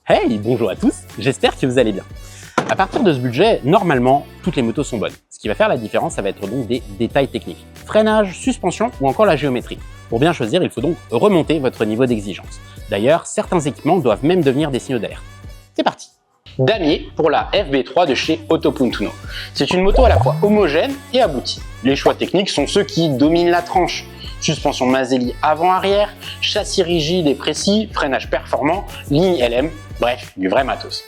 Hey, bonjour à tous, j'espère que vous allez bien. À partir de ce budget, normalement, toutes les motos sont bonnes. Ce qui va faire la différence, ça va être donc des détails techniques. Freinage, suspension ou encore la géométrie. Pour bien choisir, il faut donc remonter votre niveau d'exigence. D'ailleurs, certains équipements doivent même devenir des signaux d'alerte. C'est parti! Damier pour la FB3 de chez Autopuntuno. C'est une moto à la fois homogène et aboutie. Les choix techniques sont ceux qui dominent la tranche. Suspension Maselli avant-arrière, châssis rigide et précis, freinage performant, ligne LM, bref, du vrai matos.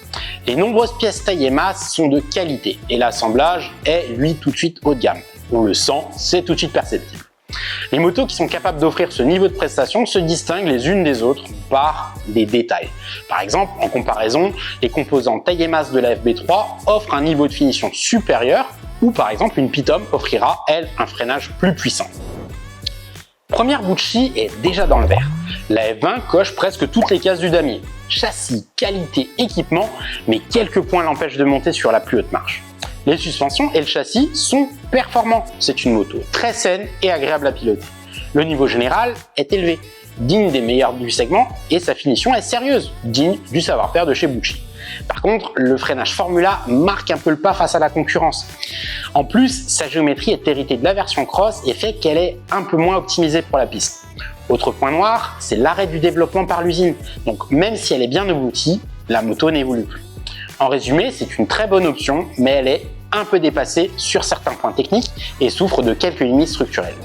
Les nombreuses pièces taille et masse sont de qualité et l'assemblage est, lui, tout de suite haut de gamme. On le sent, c'est tout de suite perceptible. Les motos qui sont capables d'offrir ce niveau de prestation se distinguent les unes des autres par des détails. Par exemple, en comparaison, les composants taille et masse de la FB3 offrent un niveau de finition supérieur ou par exemple une Pitom offrira, elle, un freinage plus puissant. Première bout de scie est déjà dans le vert. La F20 coche presque toutes les cases du damier. Châssis, qualité, équipement, mais quelques points l'empêchent de monter sur la plus haute marche. Les suspensions et le châssis sont performants. C'est une moto très saine et agréable à piloter. Le niveau général est élevé, digne des meilleurs du segment, et sa finition est sérieuse, digne du savoir-faire de chez Bucci. Par contre, le freinage Formula marque un peu le pas face à la concurrence. En plus, sa géométrie est héritée de la version cross et fait qu'elle est un peu moins optimisée pour la piste. Autre point noir, c'est l'arrêt du développement par l'usine. Donc même si elle est bien aboutie, la moto n'évolue plus. En résumé, c'est une très bonne option, mais elle est un peu dépassée sur certains points techniques et souffre de quelques limites structurelles.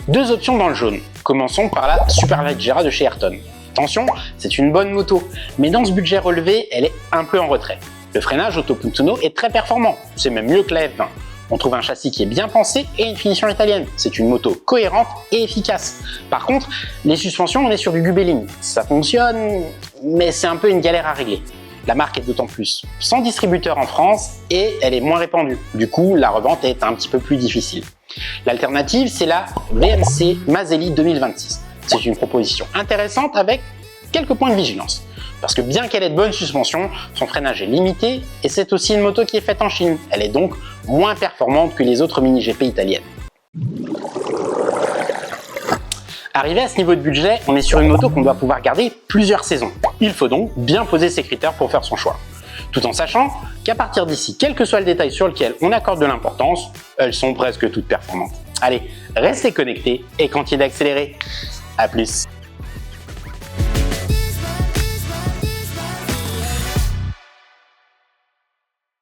Deux options dans le jaune. Commençons par la Superleggera de chez Ayrton. Attention, c'est une bonne moto, mais dans ce budget relevé, elle est un peu en retrait. Le freinage Autopuntuno est très performant, c'est même mieux que la F20. On trouve un châssis qui est bien pensé et une finition italienne. C'est une moto cohérente et efficace. Par contre, les suspensions, on est sur du Gubelin. Ça fonctionne, mais c'est un peu une galère à régler. La marque est d'autant plus sans distributeur en France et elle est moins répandue. Du coup, la revente est un petit peu plus difficile. L'alternative, c'est la VMC Maselli 2026. C'est une proposition intéressante avec quelques points de vigilance. Parce que bien qu'elle ait de bonnes suspensions, son freinage est limité et c'est aussi une moto qui est faite en Chine. Elle est donc moins performante que les autres mini GP italiennes. Arrivé à ce niveau de budget, on est sur une moto qu'on doit pouvoir garder plusieurs saisons. Il faut donc bien poser ses critères pour faire son choix. Tout en sachant qu'à partir d'ici, quel que soit le détail sur lequel on accorde de l'importance, elles sont presque toutes performantes. Allez, restez connectés et continuez d'accélérer. À plus.